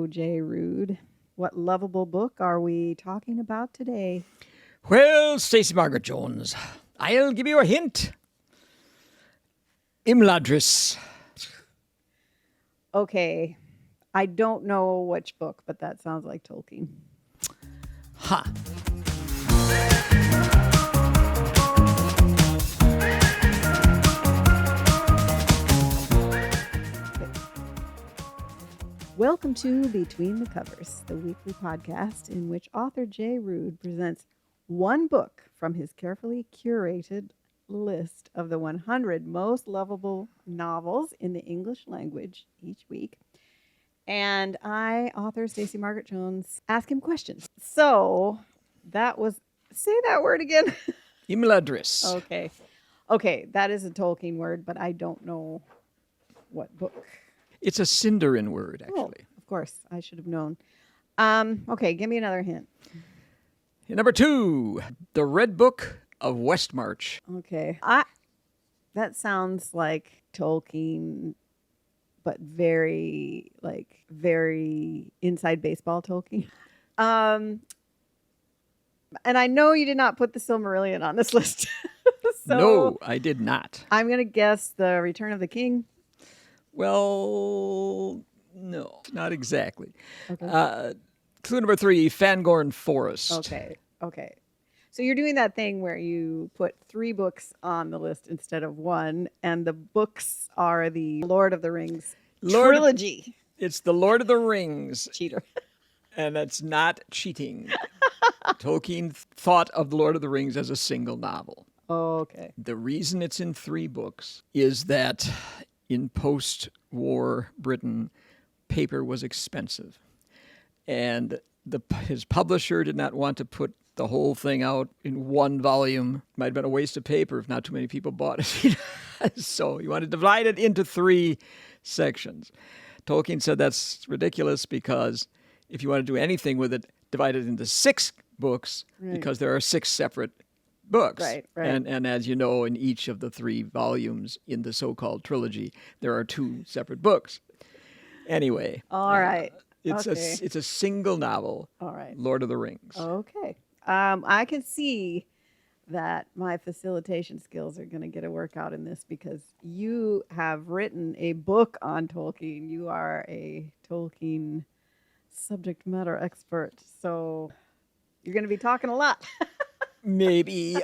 Hello, Jay Rude. What lovable book are we talking about today? Well, Stacey Margaret Jones, I'll give you a hint. Imladris. Okay, I don't know which book, but that sounds like Tolkien. Ha. Welcome to Between the Covers, the weekly podcast in which author Jay Rude presents one book from his carefully curated list of the 100 most lovable novels in the English language each week. And I, author Stacey Margaret Jones, ask him questions. So that was, say that word again. Imladris. Okay, that is a Tolkien word, but I don't know what book. It's a Sindarin word, actually. Oh, of course, I should have known. Okay, give me another hint. Number 2, The Red Book of Westmarch. Okay, that sounds like Tolkien, but very inside baseball Tolkien. And I know you did not put the Silmarillion on this list. So No, I did not. I'm going to guess The Return of the King. Well, no, not exactly. Okay. Clue number 3, Fangorn Forest. Okay. So you're doing that thing where you put 3 books on the list instead of 1, and the books are the Lord of the Rings trilogy. It's the Lord of the Rings. Cheater. And that's not cheating. Tolkien thought of the Lord of the Rings as a single novel. Okay. The reason it's in 3 books is that in post-war Britain, paper was expensive. And his publisher did not want to put the whole thing out in 1 volume. Might have been a waste of paper if not too many people bought it. So he wanted to divide it into 3 sections. Tolkien said that's ridiculous because if you want to do anything with it, divide it into 6 books because there are 6 separate books. Right. And as you know, in each of the 3 volumes in the so-called trilogy, there are 2 separate books. Anyway. All right. It's a single novel. All right. Lord of the Rings. Okay. I can see that my facilitation skills are going to get a workout in this because you have written a book on Tolkien. You are a Tolkien subject matter expert. So you're going to be talking a lot. Maybe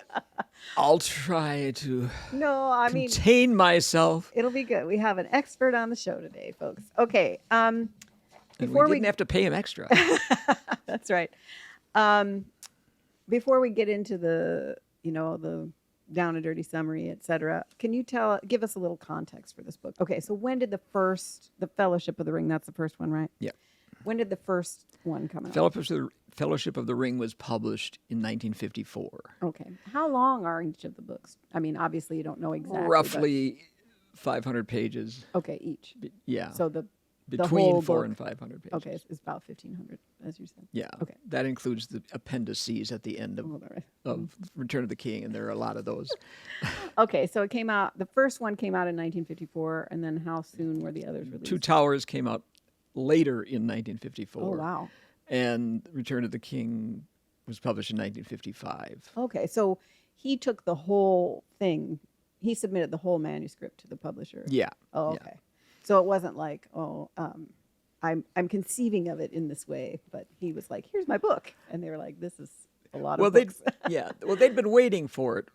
I'll try to contain myself. It'll be good. We have an expert on the show today, folks. Okay. And we didn't have to pay him extra. That's right. Before we get into the down and dirty summary, etc., can you give us a little context for this book? Okay, so when did the Fellowship of the Ring, that's the first one, right? Yeah. When did the first one come out? Fellowship of the Ring was published in 1954. Okay. How long are each of the books? I mean, obviously you don't know exactly. Roughly 500 pages. Okay, each. Yeah. So the between whole 400 book, and 500 pages. Okay, it's about 1,500, as you said. Yeah. Okay. That includes the appendices at the end of Return of the King, and there are a lot of those. Okay, so it came out. The first one came out in 1954, and then how soon were the others released? 2 Towers came out later in 1954. Oh, wow. And Return of the King was published in 1955. Okay, so he took the whole thing. He submitted the whole manuscript to the publisher. Yeah. Oh, okay. Yeah. So it wasn't like, I'm conceiving of it in this way, but he was like, here's my book. And they were like, this is a lot of books. They'd been waiting for it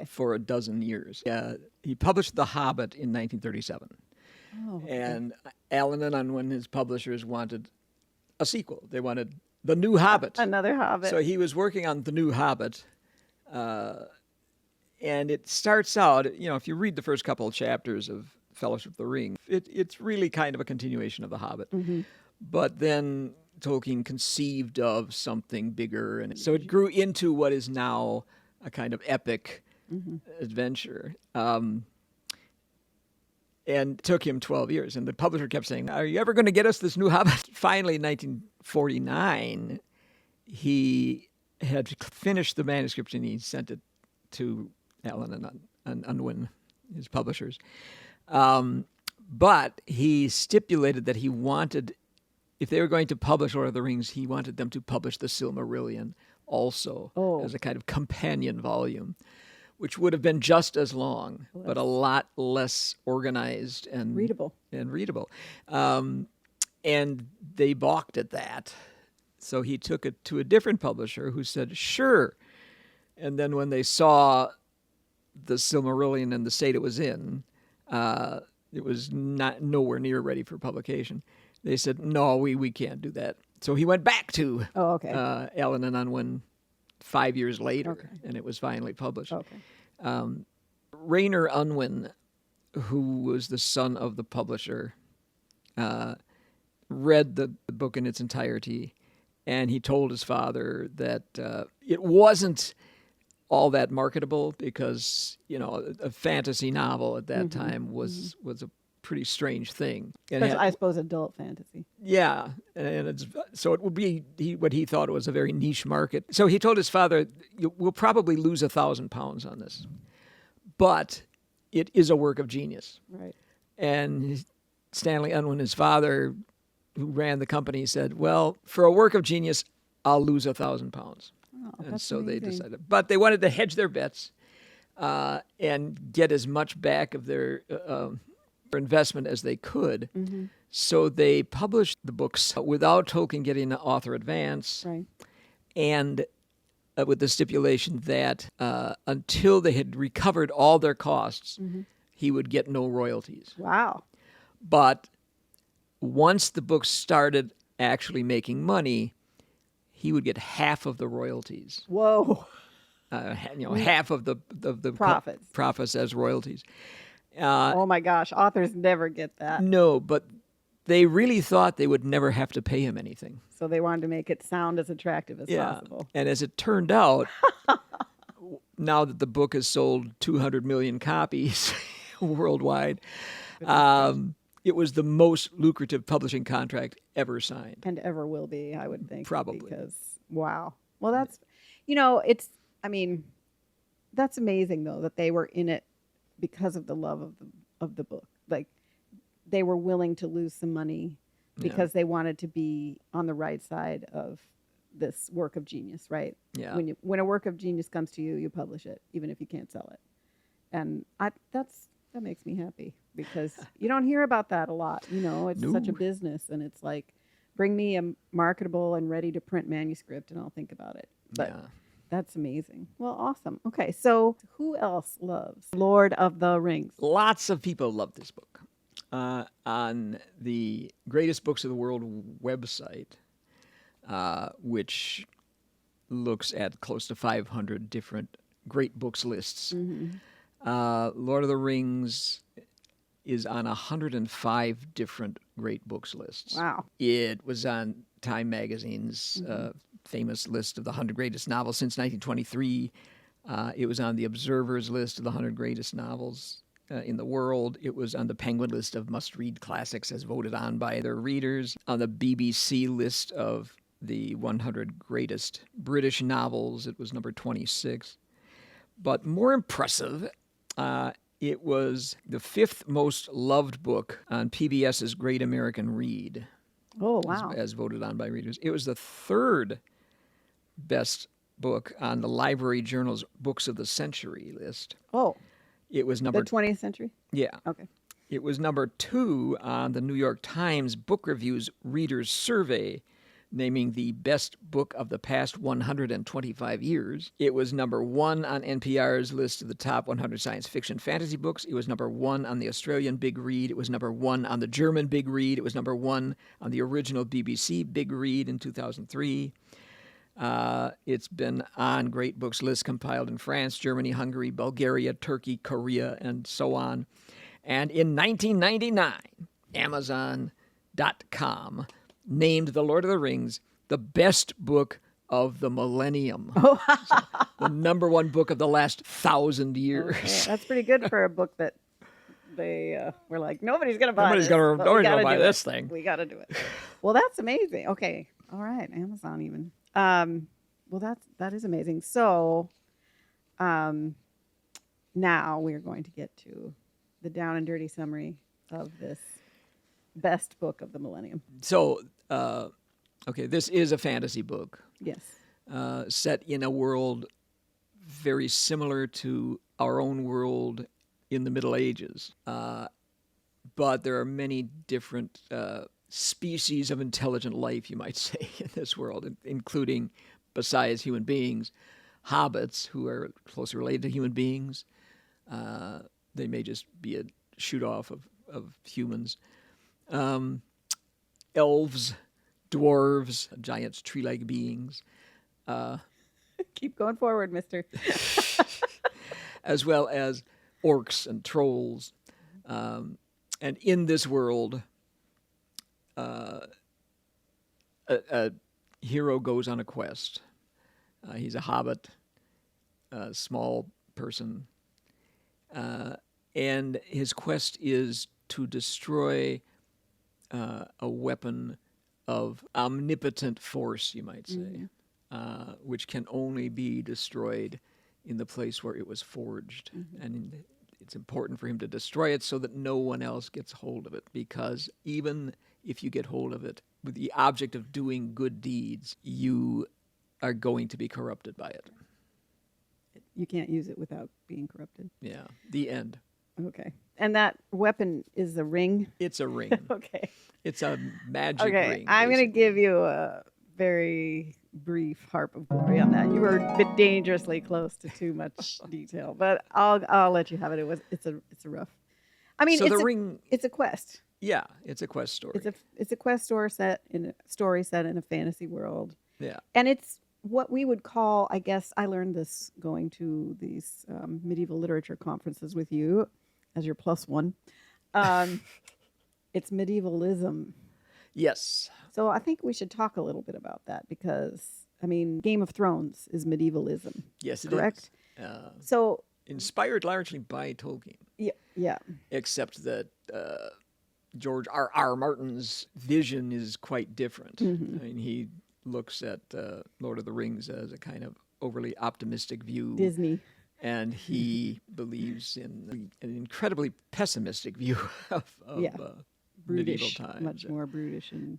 for a dozen years. Yeah, he published The Hobbit in 1937. Oh, okay. And Allen and Unwin, his publishers, wanted a sequel. They wanted The New Hobbit. Another Hobbit. So he was working on The New Hobbit. And it starts out, if you read the first couple of chapters of Fellowship of the Ring, it's really kind of a continuation of The Hobbit. Mm-hmm. But then Tolkien conceived of something bigger. And so it grew into what is now a kind of epic adventure. And it took him 12 years. And the publisher kept saying, are you ever going to get us this new Hobbit? Finally, in 1949, he had finished the manuscript and he sent it to Allen and Unwin, his publishers. But he stipulated that he wanted if they were going to publish Lord of the Rings, he wanted them to publish the Silmarillion also as a kind of companion volume, which would have been just as long, but a lot less organized and readable. And they balked at that. So he took it to a different publisher who said, sure. And then when they saw the Silmarillion and the state it was in, it was nowhere near ready for publication. They said, no, we can't do that. So he went back to Allen and Unwin 5 years later, and it was finally published. Rainer Unwin, who was the son of the publisher, read the book in its entirety, and he told his father that it wasn't all that marketable because, a fantasy novel at that time was a pretty strange thing. And I suppose adult fantasy. Yeah, and so it would be what he thought was a very niche market. So he told his father, "We'll probably lose £1,000 on this, but it is a work of genius." Right. And Stanley Unwin, his father, who ran the company, said, "Well, for a work of genius, I'll lose £1,000." And so amazing. they decided, but they wanted to hedge their bets and get as much back of their investment as they could. So they published the books without Tolkien getting an author advance, and with the stipulation that until they had recovered all their costs, he would get no royalties. Wow. But once the books started actually making money, he would get half of the royalties. Whoa. Half of the profits as royalties. Oh my gosh, authors never get that. No, but they really thought they would never have to pay him anything. So they wanted to make it sound as attractive as possible. And as it turned out, now that the book has sold 200 million copies worldwide, it was the most lucrative publishing contract ever signed. And ever will be, I would think. Probably. Because, wow. Well, that's, that's amazing, though, that they were in it because of the love of the book. Like, they were willing to lose some money because they wanted to be on the right side of this work of genius, right? Yeah. When a work of genius comes to you, you publish it, even if you can't sell it. And that makes me happy because you don't hear about that a lot. It's such a business, and it's like, bring me a marketable and ready to print manuscript, and I'll think about it. But that's amazing. Well, awesome. Okay, so who else loves Lord of the Rings? Lots of people love this book. On the Greatest Books of the World website, which looks at close to 500 different great books lists, Lord of the Rings is on 105 different great books lists. Wow. It was on Time Magazine's famous list of the 100 greatest novels since 1923. It was on the Observer's list of the 100 greatest novels in the world. It was on the Penguin list of must-read classics as voted on by their readers, on the BBC list of the 100 greatest British novels. It was number 26. But more impressive, it was the 5th most loved book on PBS's Great American Read. Oh, wow. As voted on by readers. It was the 3rd best book on the Library Journal's Books of the Century list. Oh. It was the 20th century? Yeah. Okay. It was number 2 on the New York Times Book Review's Readers Survey, naming the best book of the past 125 years. It was number 1 on NPR's list of the top 100 science fiction fantasy books. It was number 1 on the Australian Big Read. It was number 1 on the German Big Read. It was number 1 on the original BBC Big Read in 2003. It's been on great books lists compiled in France, Germany, Hungary, Bulgaria, Turkey, Korea, and so on. And in 1999, Amazon.com named The Lord of the Rings the best book of the millennium. So, the number 1 book of the last 1,000 years. Okay. That's pretty good for a book that they were like, nobody's going to buy Nobody's going to buy this thing. We got to do it. Well, that's amazing. Okay. All right. Amazon even. Well, that is amazing. So now we're going to get to the down and dirty summary of this best book of the millennium. So Okay, this is a fantasy book Yes. set in a world very similar to our own world in the Middle Ages. But there are many different species of intelligent life, you might say, in this world, including, besides human beings, hobbits who are closely related to human beings. They may just be a shoot off of humans. Elves, dwarves, giant tree-like beings, Keep going forward, mister. as well as orcs and trolls. And in this world, a hero goes on a quest. He's a hobbit, a small person, and his quest is to destroy a weapon of omnipotent force, you might say, which can only be destroyed in the place where it was forged. And it's important for him to destroy it so that no one else gets hold of it, because even if you get hold of it with the object of doing good deeds, you are going to be corrupted by it. You can't use it without being corrupted. Yeah, the end. Okay. And that weapon is a ring? It's a ring. Okay. It's a magic Okay. ring. I'm going to basically. give you a very brief harp of glory on that. You were a bit dangerously close to too much detail, but I'll let you have it. It's a rough. I mean, So the ring, it's a quest. yeah, it's a quest story. It's a quest story set in a fantasy world. Yeah. And it's what we would call, I guess, I learned this going to these medieval literature conferences with you as your plus one. It's medievalism. Yes. So I think we should talk a little bit about that because, I mean, Game of Thrones is medievalism. Yes, it correct? is. So, Inspired largely by Tolkien, yeah. except that George R. Martin's vision is quite different. I mean, he looks at Lord of the Rings as a kind of overly optimistic view. Disney. And he believes in an incredibly pessimistic view of medieval Brutish, times. much more brutish and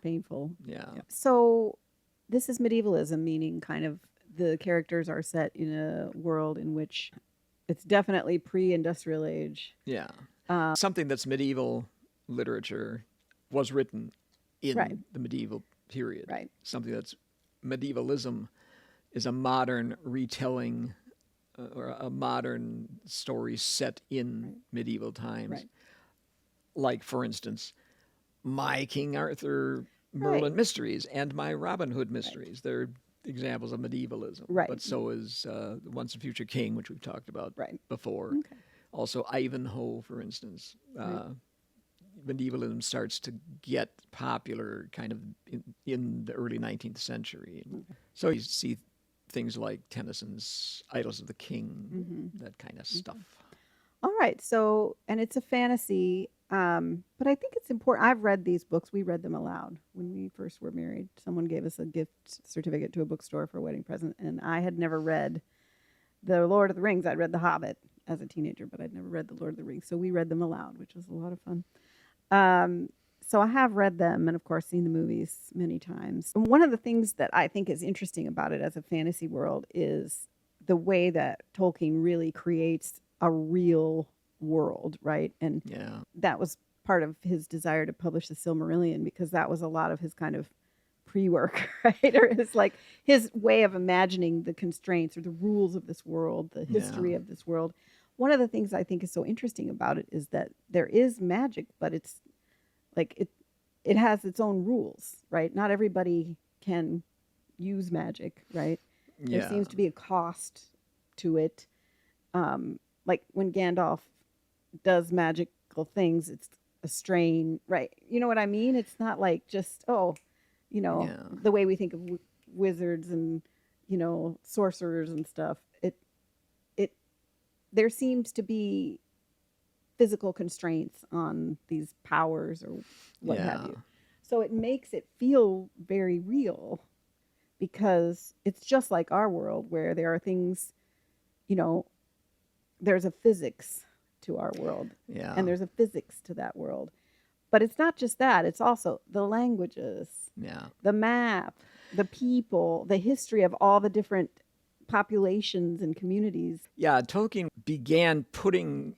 painful. Yeah. So this is medievalism, meaning kind of the characters are set in a world in which it's definitely pre-industrial age. Yeah. Something that's medieval literature was written in the medieval period. Right. Something that's medievalism is a modern retelling or a modern story set in medieval times. Right. Like, for instance, my King Arthur Merlin mysteries and my Robin Hood mysteries. They're examples of medievalism. Right. But so is Once and Future King, which we've talked about before. Okay. Also, Ivanhoe, for instance. Medievalism starts to get popular kind of in the early 19th century. So you see things like Tennyson's Idylls of the King, that kind of stuff. All right. So, and it's a fantasy, but I think it's important. I've read these books. We read them aloud when we first were married. Someone gave us a gift certificate to a bookstore for a wedding present, and I had never read The Lord of the Rings. I'd read The Hobbit as a teenager, but I'd never read The Lord of the Rings. So we read them aloud, which was a lot of fun. So I have read them and, of course, seen the movies many times. And one of the things that I think is interesting about it as a fantasy world is the way that Tolkien really creates a real world, right? And that was part of his desire to publish the Silmarillion, because that was a lot of his kind of pre-work, right? Or it's like his way of imagining the constraints or the rules of this world, the history of this world. One of the things I think is so interesting about it is that there is magic, but it's like it has its own rules, right? Not everybody can use magic, right? There seems to be a cost to it. Like when Gandalf does magical things, it's a strain, right? You know what I mean? It's not like just, the way we think of wizards and, sorcerers and stuff. There seems to be physical constraints on these powers or what have you. So it makes it feel very real, because it's just like our world where there are things, there's a physics to our world. Yeah. And there's a physics to that world. But it's not just that. It's also the languages, Yeah. the map, the people, the history of all the different populations and communities. Yeah, Tolkien began putting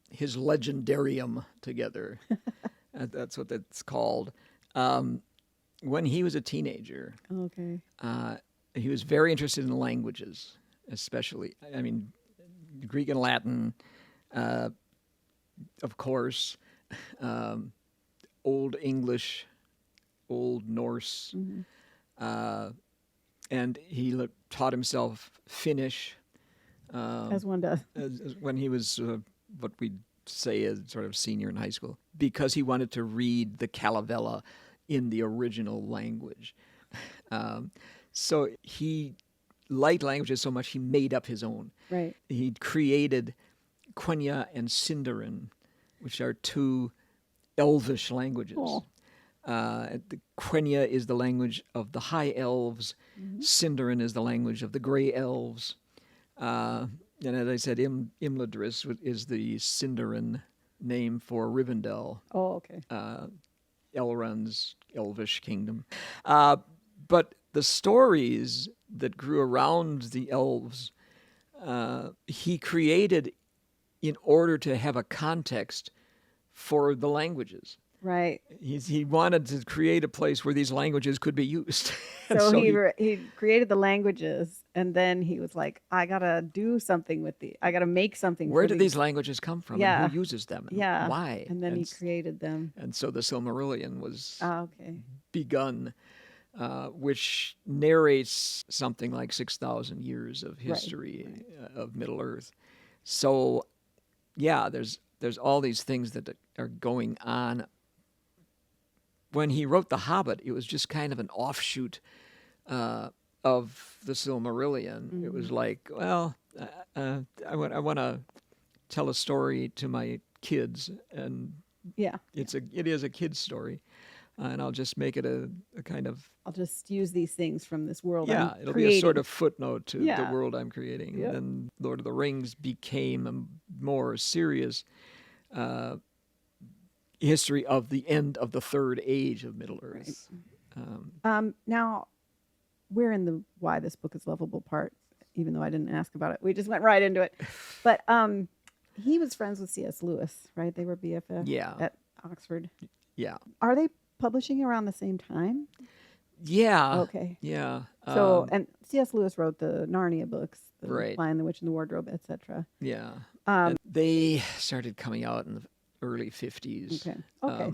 his legendarium together. That's what that's called. When he was a teenager, Okay. he was very interested in languages, especially. I mean, Greek and Latin, of course, Old English, Old Norse, and he taught himself Finnish. As one does. When he was what we'd say is sort of senior in high school, because he wanted to read the Calavella in the original language. So he liked languages so much he made up his own. Right. He created Quenya and Sindarin, which are two Elvish languages. Oh. The Quenya is the language of the High Elves. Sindarin is the language of the Gray Elves. And as I said, Imladris is the Sindarin name for Rivendell, Oh, okay. Elrond's Elvish kingdom. But the stories that grew around the elves, he created in order to have a context for the languages. Right. He wanted to create a place where these languages could be used. And So he created the languages, and then he was like, I gotta do something with I gotta make something. Where for did these languages come from? Yeah. And who uses them? And Yeah. why? And then he created them. And so the Silmarillion was Okay. begun, which narrates something like 6,000 years of history of Middle Earth. So, yeah, there's all these things that are going on. When he wrote The Hobbit, it was just kind of an offshoot of the Silmarillion. It was like, well, I want to tell a story to my kids, and it is a kid's story, and I'll just make it a kind of. I'll just use these things from this world. Yeah, I'm it'll creating. be a sort of footnote to the Yeah. world I'm creating. Yep. And Lord of the Rings became a more serious history of the end of the Third Age of Middle Earth. Now, we're in the why this book is lovable part, even though I didn't ask about it. We just went right into it. But he was friends with C.S. Lewis, right? They were BFF at Oxford. Yeah. Are they publishing around the same time? Yeah. Okay. Yeah. So, and C.S. Lewis wrote the Narnia books, the Right. Lion, the Witch, and the Wardrobe, etc. Yeah. And they started coming out in the early 50s. Okay. Okay.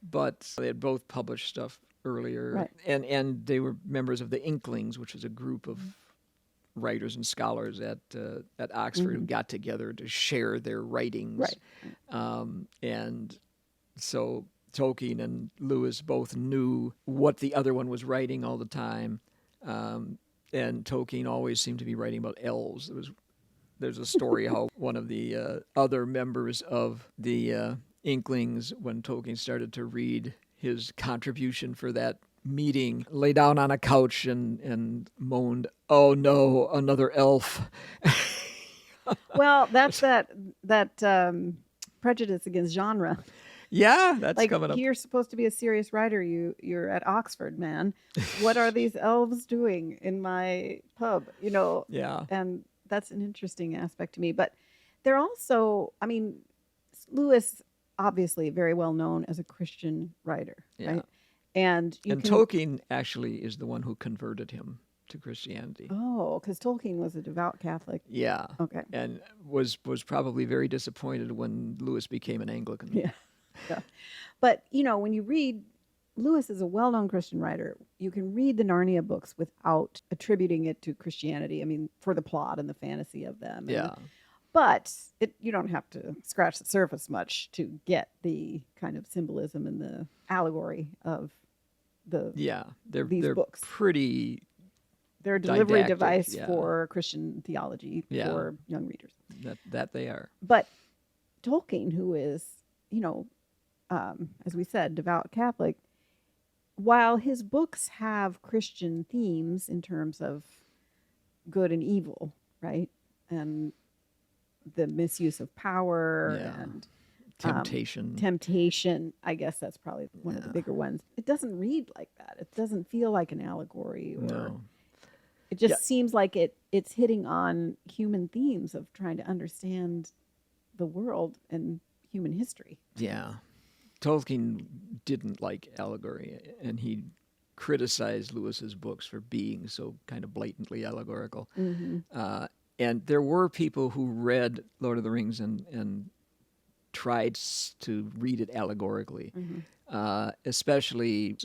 But they had both published stuff earlier. Right. And they were members of the Inklings, which was a group of writers and scholars at Oxford who got together to share their writings. Right. And so Tolkien and Lewis both knew what the other one was writing all the time. And Tolkien always seemed to be writing about elves. There's a story how one of the other members of the Inklings, when Tolkien started to read his contribution for that meeting, lay down on a couch and moaned, "Oh no, another elf." Well, that's that prejudice against genre. Yeah, that's like coming up. You're supposed to be a serious writer. You're at Oxford, man. What are these elves doing in my pub? Yeah. And that's an interesting aspect to me. But they're also, I mean, Lewis obviously very well known as a Christian writer, right? And Tolkien actually is the one who converted him to Christianity. Oh, because Tolkien was a devout Catholic. Yeah. Okay. And was probably very disappointed when Lewis became an Anglican. Yeah. But, when you read, Lewis is a well-known Christian writer. You can read the Narnia books without attributing it to Christianity. I mean, for the plot and the fantasy of them. Yeah. But you don't have to scratch the surface much to get the kind of symbolism and the allegory of these books. Pretty. They're a delivery didactic, device for Christian theology for young readers. That they are. But Tolkien, who is, as we said, devout Catholic, while his books have Christian themes in terms of good and evil, right? And the misuse of power and temptation. I guess that's probably one of the bigger ones. It doesn't read like that. It doesn't feel like an allegory, or No. it just seems like it's hitting on human themes of trying to understand the world and human history. Yeah. Tolkien didn't like allegory, and he criticized Lewis's books for being so kind of blatantly allegorical. And there were people who read Lord of the Rings and tried to read it allegorically, especially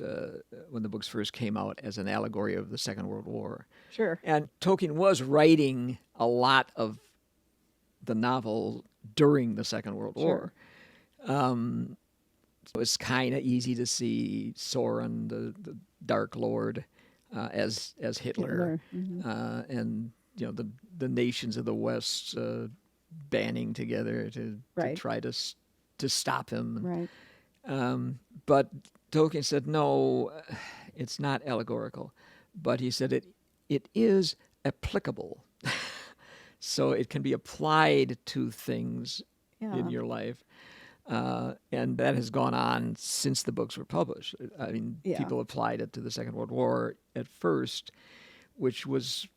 when the books first came out as an allegory of the Second World War. Sure. And Tolkien was writing a lot of the novel during the Second World War. So it's kind of easy to see Sauron, the Dark Lord, as Hitler. And the nations of the West banding together to try to stop him. Right. But Tolkien said, no, it's not allegorical. But he said it is applicable. So it can be applied to things in your life. And that has gone on since the books were published. I mean, people applied it to the Second World War at first, which was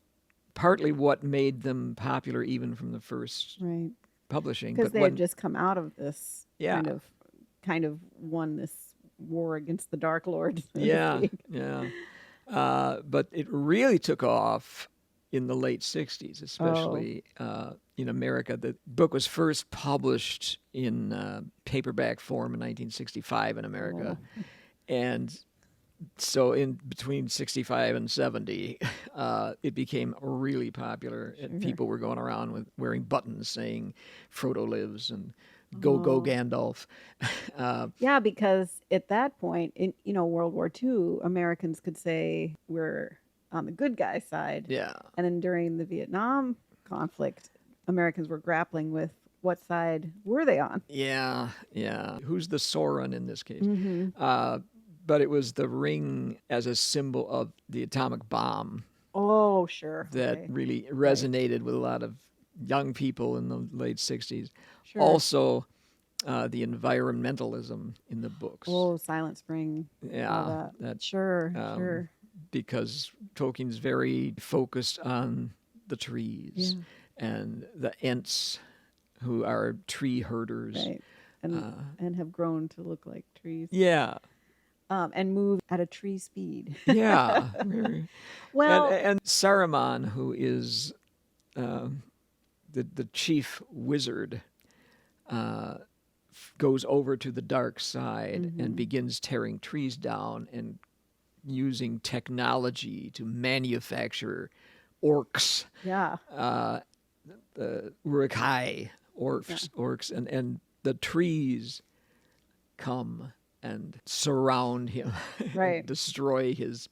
partly what made them popular even from the first publishing. Because they had just come out of this kind of won this war against the Dark Lord. So but it really took off in the late 60s, especially in America. The book was first published in paperback form in 1965 in America. And so in between 65 and 70, it became really popular. And people were going around wearing buttons saying Frodo lives and go Gandalf. Because at that point, in World War II, Americans could say we're on the good guy side. Yeah. And then during the Vietnam conflict, Americans were grappling with what side were they on? Yeah. Who's the Sauron in this case? But it was the ring as a symbol of the atomic bomb. Oh, sure. That really resonated with a lot of young people in the late 60s. Sure. Also, the environmentalism in the books. Oh, Silent Spring. Yeah. Sure. Because Tolkien's very focused on the trees and the Ents, who are tree herders. Right. And have grown to look like trees. Yeah. And move at a tree speed. Yeah. Well, and Saruman, who is the chief wizard, goes over to the dark side and begins tearing trees down and using technology to manufacture orcs. Yeah. The Uruk-hai orcs, and the trees come and surround him, right? Destroy his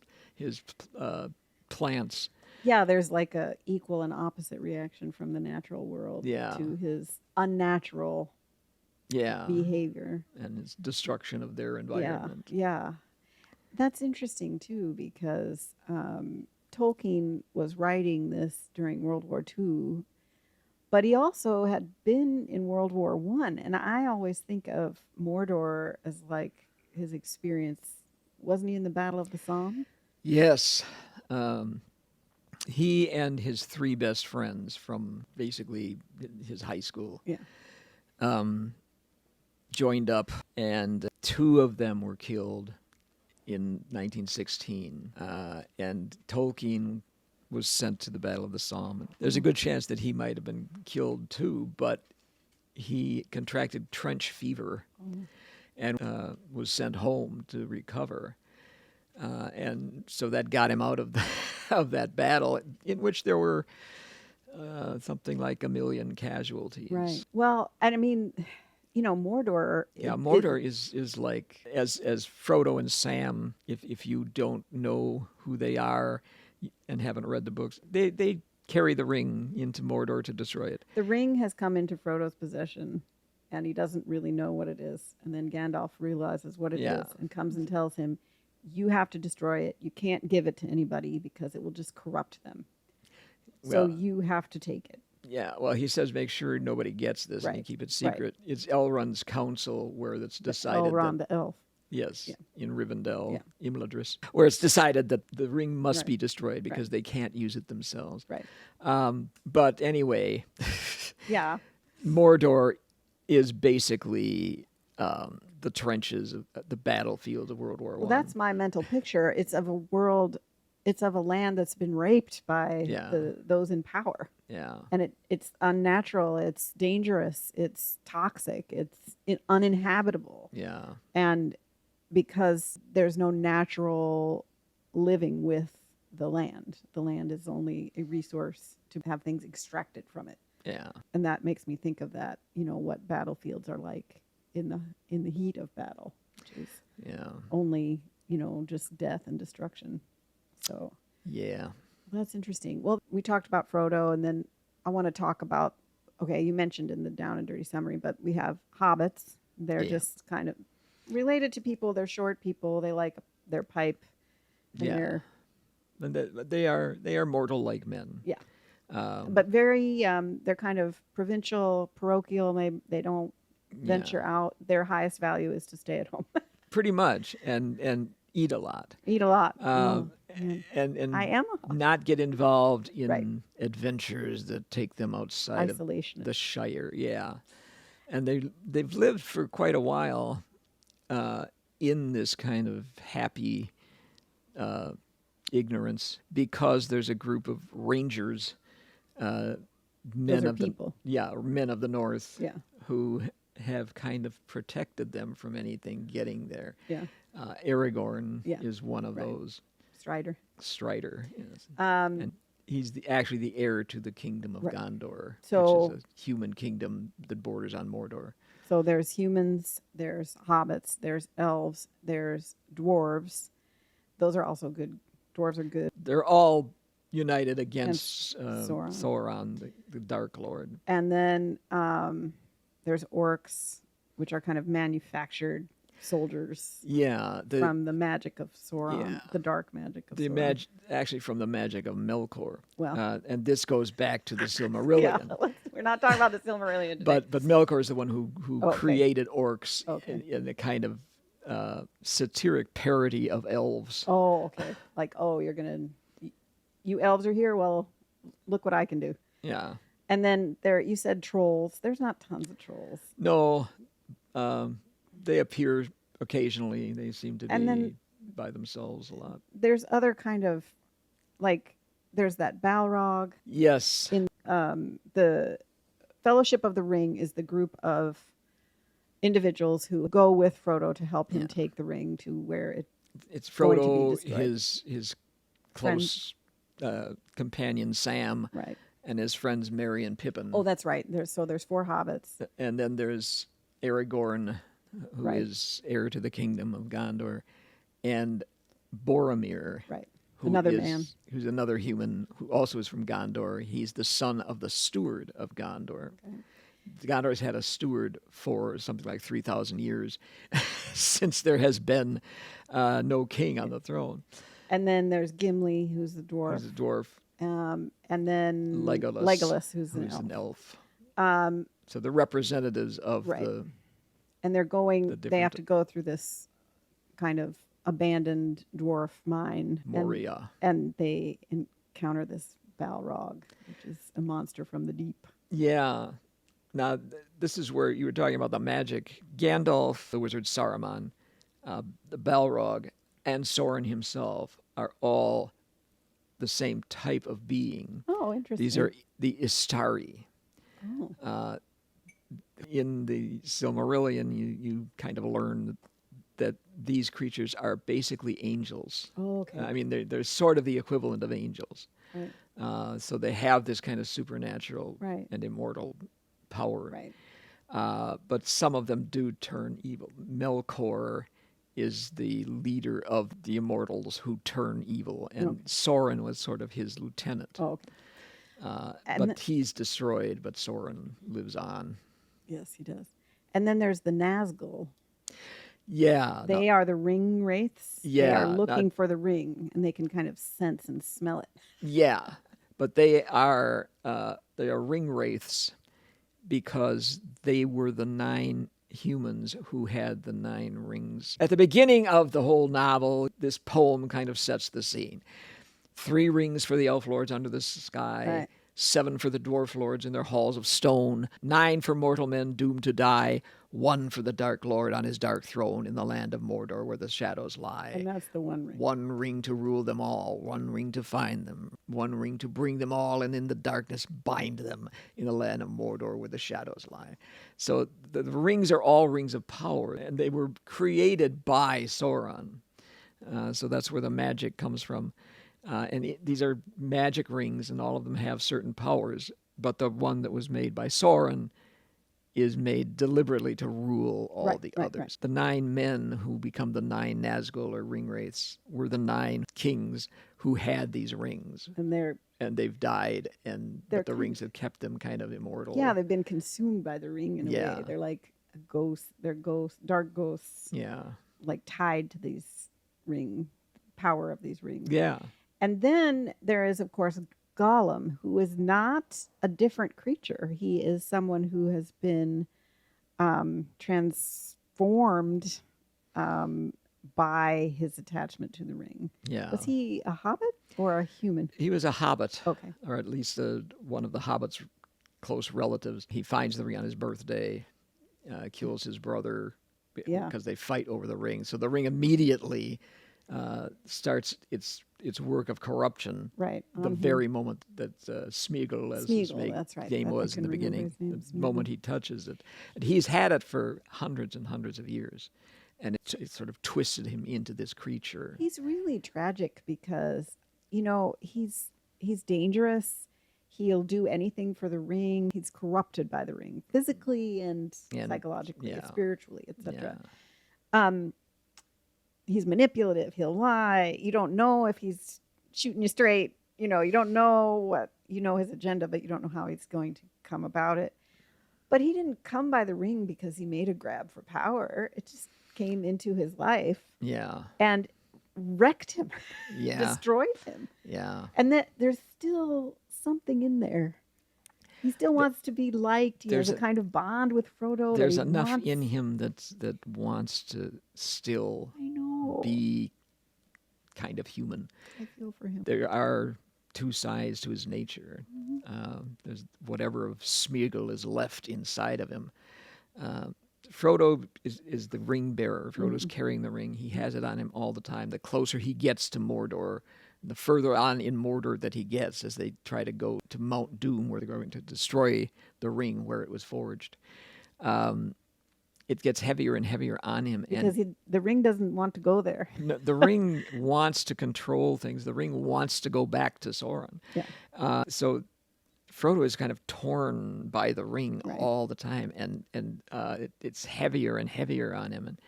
plants. Yeah, there's like a equal and opposite reaction from the natural world to his unnatural behavior and his destruction of their environment. Yeah. That's interesting too, because Tolkien was writing this during World War II, but he also had been in World War I, and I always think of Mordor as like his experience. Wasn't he in the Battle of the Somme? Yes. He and his three best friends from basically his high school joined up, and two of them were killed in 1916, and Tolkien was sent to the Battle of the Somme. There's a good chance that he might have been killed too, but he contracted trench fever and was sent home to recover. And so that got him out of of that battle, in which there were something like 1 million casualties. Right. Well, and I mean, Mordor. Yeah, Mordor is like as Frodo and Sam. If you don't know who they are and haven't read the books, they carry the ring into Mordor to destroy it. The ring has come into Frodo's possession, and he doesn't really know what it is. And then Gandalf realizes what it is and comes and tells him, you have to destroy it. You can't give it to anybody because it will just corrupt them. So you have to take it. Yeah, well, he says make sure nobody gets this and you Right, keep it right. secret. It's Elrond's council where it's The decided that Elrond, the elf. yes, Yeah. in Rivendell, Yeah. Imladris, where it's decided that the ring must Right. be destroyed because Right. they can't use it themselves. Right. But anyway, Yeah. Mordor is basically the trenches of the battlefield of World War Well, One. that's my mental picture. It's of a world, it's of a land that's been raped by Yeah. those in power. Yeah, And it's unnatural, it's dangerous, it's toxic, it's uninhabitable. yeah, And because there's no natural living with the land is only a resource to have things extracted from it. yeah, And that makes me think of that, what battlefields are like in the heat of battle, which is yeah, only, just death and destruction. So yeah. that's interesting. Well, we talked about Frodo, and then I want to talk about, okay, you mentioned in the Down and Dirty Summary, but we have hobbits. They're Yeah. just kind of related to people. They're short people. They like their pipe. And Yeah. And they are mortal like men. Yeah. But very, they're kind of provincial, parochial. They don't venture out. Their highest value is to stay at home. Pretty much, and eat a lot. Eat a lot. And I am not get involved in Right. adventures that take them outside Isolation. of the Shire. Yeah, and they've lived for quite a while in this kind of happy ignorance because there's a group of rangers, men Those are of the people. men of the North, Yeah. who have kind of protected them from anything getting there. Yeah. Aragorn Yeah. is one of Right. those. Strider. Strider, yes. And he's actually the heir to the kingdom of Right. Gondor, So- which is a human kingdom that borders on Mordor. So there's humans, there's hobbits, there's elves, there's dwarves. Those are also good. Dwarves are good. They're all united against Sauron. Sauron, the Dark Lord. And then there's orcs, which are kind of manufactured soldiers Yeah, from the magic of Sauron, yeah. the dark magic of the Sauron. actually from the magic of Melkor. Well. And this goes back to the Silmarillion. Yeah, we're not talking about the Silmarillion today. But Melkor is the one who Okay. created orcs Okay. in a kind of satiric parody of elves. Oh, okay. Like, you elves are here. Well, look what I can do. Yeah. And then you said trolls. There's not tons of trolls. No, they appear occasionally. They seem to And be then- by themselves a lot. There's other kind of, like, there's that Balrog. Yes. In the Fellowship of the Ring is the group of individuals who go with Frodo to help him take the ring to where It's going to be Frodo, destroyed. his close companion Sam, right. and his friends Merry and Pippin. Oh, that's right. There's 4 hobbits. And then there's Aragorn, who is Right. heir to the kingdom of Gondor, and Boromir, Right. who Another is- man. who's another human who also is from Gondor. He's the son of the steward of Gondor. Okay. Gondor's had a steward for something like 3,000 years since there has been no king on the throne. And then there's Gimli, who's the dwarf. He's a dwarf. And then Legolas, who's an elf. So the representatives of Right. the And they're going, they different- have to go through this kind of abandoned dwarf mine. Moria. And they encounter this Balrog, which is a monster from the deep. Yeah. Now, this is where you were talking about the magic. Gandalf, the wizard Saruman, the Balrog, and Sauron himself are all the same type of being. Oh, interesting. These are the Istari. Oh. In the Silmarillion, you kind of learn that these creatures are basically angels. Oh, okay. I mean, they're sort of the equivalent of angels. Right. So they have this kind of supernatural Right. and immortal power. Right. But some of them do turn evil. Melkor is the leader of the immortals who turn evil, and Okay. Sauron was sort of his lieutenant. Oh, okay. But he's destroyed, but Sauron lives on. Yes, he does. And then there's the Nazgul. Yeah. They are the ring wraiths. They Yeah, are looking for the ring, and they can kind of sense and smell it. Yeah. But they are ring wraiths because they were the 9 humans who had the 9 rings. At the beginning of the whole novel, this poem kind of sets the scene. 3 rings for the elf lords under the sky, Right. 7 for the dwarf lords in their halls of stone, 9 for mortal men doomed to die, 1 for the dark lord on his dark throne in the land of Mordor where the shadows lie. And that's the one ring. 1 ring to rule them all, 1 ring to find them, 1 ring to bring them all, and in the darkness bind them in the land of Mordor where the shadows lie. So the rings are all rings of power, and they were created by Sauron. So that's where the magic comes from. These are magic rings, and all of them have certain powers. But the one that was made by Sauron is made deliberately to rule all the others. Right. The 9 men who become the 9 Nazgul or ring wraiths were the 9 kings who had these rings. And they've died, but the rings have kept them kind of immortal. Yeah, they've been consumed by the ring in a way. They're like a ghost. They're ghosts, dark ghosts. Yeah. Like tied to these power of these rings. Yeah. And then there is, of course, Gollum, who is not a different creature. He is someone who has been transformed by his attachment to the ring. Yeah. Was he a hobbit or a human? He was a hobbit. Okay. Or at least one of the hobbit's close relatives. He finds the ring on his birthday, kills his brother because they fight over the ring. So the ring immediately starts its work of corruption. Right. The very moment that Smeagol, as his name was in the beginning, the moment he touches it. And he's had it for hundreds and hundreds of years. And it sort of twisted him into this creature. He's really tragic because, he's dangerous. He'll do anything for the ring. He's corrupted by the ring, physically and psychologically, spiritually, etc. Yeah. He's manipulative. He'll lie. You don't know if he's shooting you straight. You don't know his agenda, but you don't know how he's going to come about it. But he didn't come by the ring because he made a grab for power. It just came into his life. Yeah. And wrecked him. Yeah. Destroyed him. Yeah. And that there's still something in there. He still wants to be liked. He has a kind of bond with Frodo. There's enough in him that wants to still be kind of human. I feel for him. There are 2 sides to his nature. Mm-hmm. There's whatever of Smeagol is left inside of him. Frodo is the ring bearer. Frodo's carrying the ring. He has it on him all the time. The closer he gets to Mordor, the further on in Mordor that he gets as they try to go to Mount Doom, where they're going to destroy the ring where it was forged. It gets heavier and heavier on him. Because the ring doesn't want to go there. The ring wants to control things. The ring wants to go back to Sauron. Yeah. So Frodo is kind of torn by the ring all the time, and it's heavier and heavier on him, and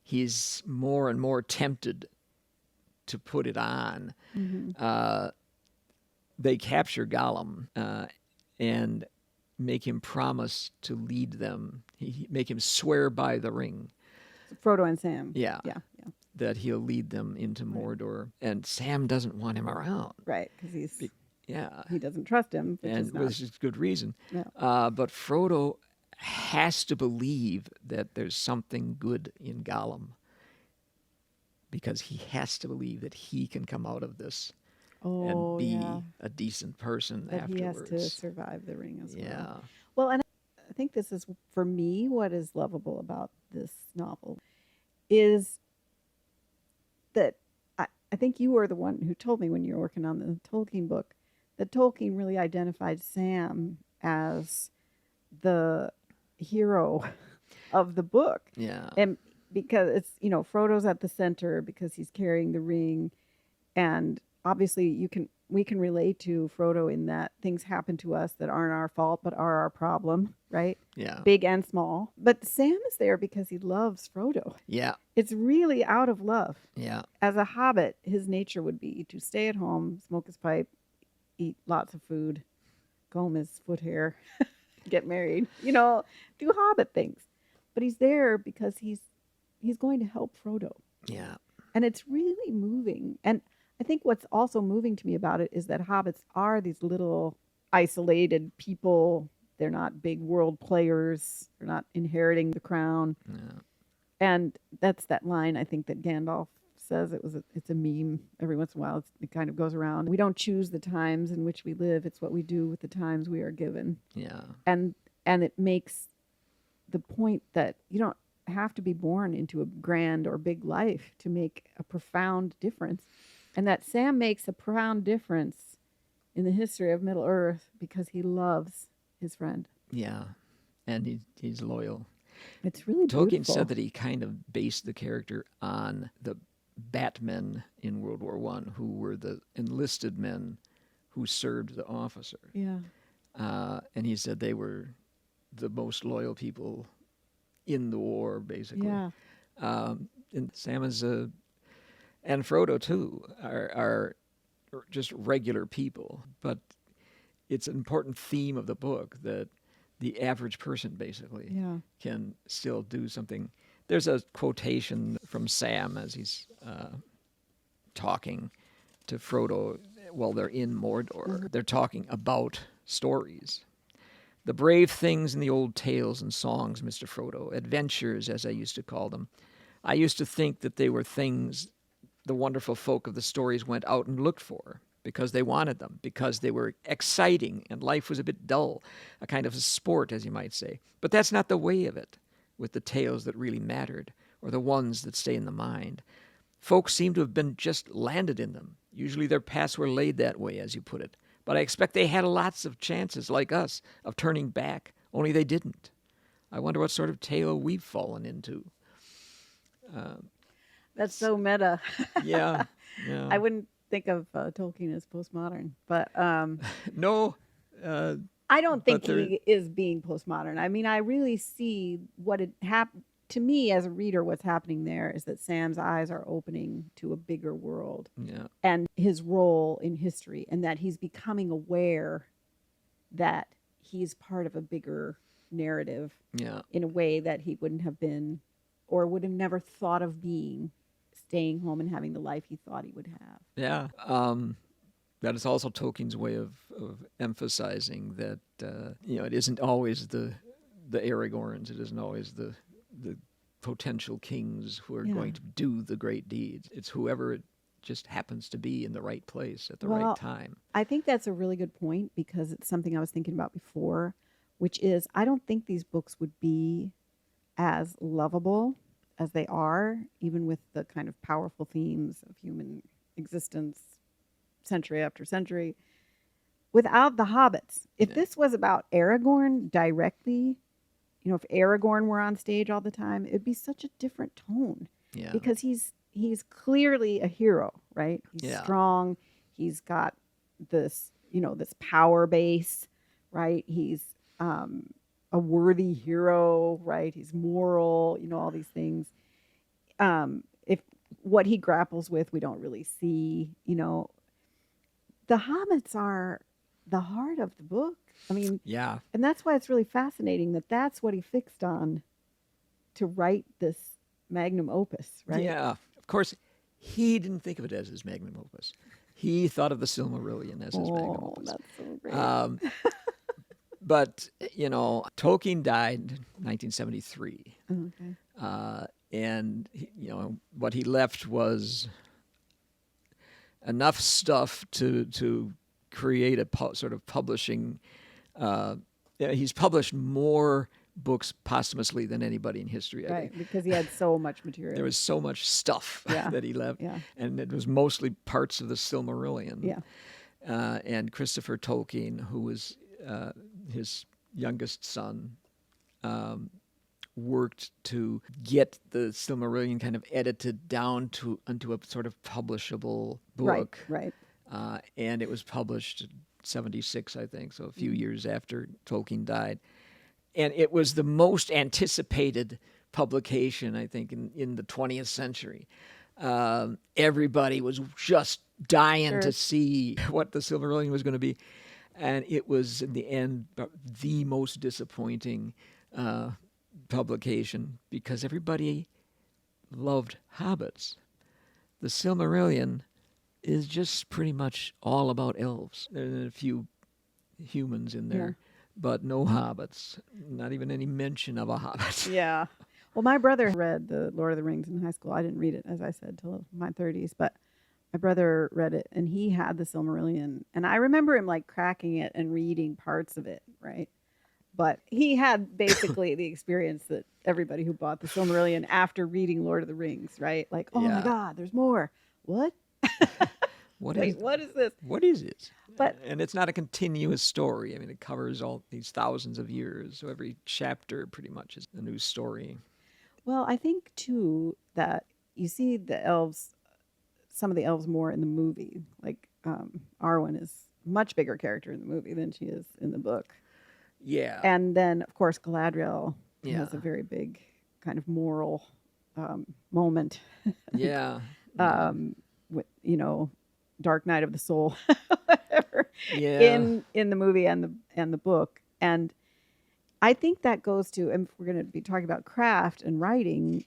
he's more and more tempted to put it on. Mm-hmm. They capture Gollum and make him promise to lead them. Make him swear by the ring. Frodo and Sam. Yeah. That he'll lead them into Mordor, and Sam doesn't want him around. Right, because he doesn't trust him, which is good reason. Yeah. But Frodo has to believe that there's something good in Gollum, because he has to believe that he can come out of this and be a decent person afterwards. He has to survive the ring as well. Yeah. Well, and I think this is, for me, what is lovable about this novel is that I think you were the one who told me when you were working on the Tolkien book that Tolkien really identified Sam as the hero of the book. Yeah. And because it's, Frodo's at the center because he's carrying the ring, and obviously we can relate to Frodo in that things happen to us that aren't our fault but are our problem, right? Yeah. Big and small. But Sam is there because he loves Frodo. Yeah. It's really out of love. Yeah. As a hobbit, his nature would be to stay at home, smoke his pipe, eat lots of food, comb his foot hair, get married, do hobbit things. But he's there because he's going to help Frodo. Yeah. And it's really moving. And I think what's also moving to me about it is that hobbits are these little isolated people. They're not big world players. They're not inheriting the crown. Yeah. And that's that line I think that Gandalf says. It's a meme every once in a while. It kind of goes around. We don't choose the times in which we live. It's what we do with the times we are given. Yeah. And it makes the point that you don't have to be born into a grand or big life to make a profound difference. And that Sam makes a profound difference in the history of Middle Earth because he loves his friend. Yeah. And he's loyal. It's really Tolkien beautiful. said that he kind of based the character on the Batmen in World War I, who were the enlisted men who served the officer. Yeah. And he said they were the most loyal people in the war, basically. Yeah. And Sam is and Frodo too are just regular people, but it's an important theme of the book that the average person basically can still do something. There's a quotation from Sam as he's talking to Frodo while they're in Mordor. Mm-hmm. They're talking about stories. The brave things in the old tales and songs, Mr. Frodo, adventures, as I used to call them. I used to think that they were things the wonderful folk of the stories went out and looked for because they wanted them, because they were exciting and life was a bit dull, a kind of a sport, as you might say. But that's not the way of it with the tales that really mattered or the ones that stay in the mind. Folks seem to have been just landed in them. Usually their paths were laid that way, as you put it. But I expect they had lots of chances, like us, of turning back, only they didn't. I wonder what sort of tale we've fallen into. That's so meta. Yeah. I wouldn't think of Tolkien as postmodern, but no. I don't think he is being postmodern. I mean, I really see what it happened to me as a reader. What's happening there is that Sam's eyes are opening to a bigger world, and his role in history, and that he's becoming aware that he's part of a bigger narrative in a way that he wouldn't have been or would have never thought of being, staying home and having the life he thought he would have. Yeah. That is also Tolkien's way of emphasizing that, it isn't always the Aragorns, it isn't always the potential kings who are going to do the great deeds. It's whoever it just happens to be in the right place at the right time. I think that's a really good point because it's something I was thinking about before, which is I don't think these books would be as lovable as they are, even with the kind of powerful themes of human existence century after century, without the hobbits. If this was about Aragorn directly, if Aragorn were on stage all the time, it'd be such a different tone. Yeah. Because he's clearly a hero, right? He's strong. He's got this, this power base, right? He's a worthy hero, right? He's moral, all these things. If what he grapples with, we don't really see, the hobbits are the heart of the book. I mean, and that's why it's really fascinating that that's what he fixed on to write this magnum opus, right? Yeah, of course, he didn't think of it as his magnum opus. He thought of the Silmarillion as his magnum opus. That's so great. But, Tolkien died in 1973. Okay. And, what he left was enough stuff to create a sort of publishing. He's published more books posthumously than anybody in history, I think. Because he had so much material. There was so much stuff that he left. Yeah. And it was mostly parts of the Silmarillion. Yeah. And Christopher Tolkien, who was his youngest son, worked to get the Silmarillion kind of edited down into a sort of publishable book. Right. And it was published in 1976, I think, so a few years after Tolkien died. And it was the most anticipated publication, I think, in the 20th century. Everybody was just dying to see what the Silmarillion was going to be. And it was, in the end, the most disappointing publication because everybody loved hobbits. The Silmarillion is just pretty much all about elves. There's a few humans in there, but no hobbits. Not even any mention of a hobbit. Yeah. Well, my brother read the Lord of the Rings in high school. I didn't read it, as I said, till my 30s, but my brother read it, and he had the Silmarillion, and I remember him like cracking it and reading parts of it, right? But he had basically the experience that everybody who bought the Silmarillion after reading Lord of the Rings, right? Like, oh my Yeah. God, there's more. What? What Wait, is what is this? What is it? But And it's not a continuous story. I mean, it covers all these thousands of years. So every chapter pretty much is a new story. well, I think too that you see the elves, some of the elves more in the movie. Like Arwen is a much bigger character in the movie than she is in the book. Yeah. And then, of course, Galadriel Yeah. has a very big kind of moral moment. Yeah. With, you know, Dark Night of the Soul, whatever, Yeah. in the movie and the book. And I think that goes to, and if we're going to be talking about craft and writing,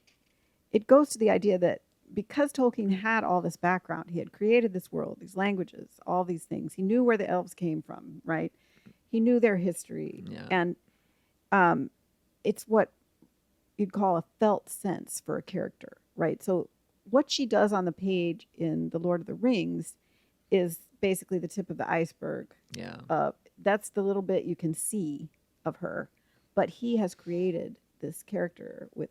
it goes to the idea that because Tolkien had all this background, he had created this world, these languages, all these things. He knew where the elves came from, right? He knew their history. Yeah. And it's what you'd call a felt sense for a character, right? So what she does on the page in The Lord of the Rings is basically the tip of the iceberg. Yeah. That's the little bit you can see of her. But he has created this character with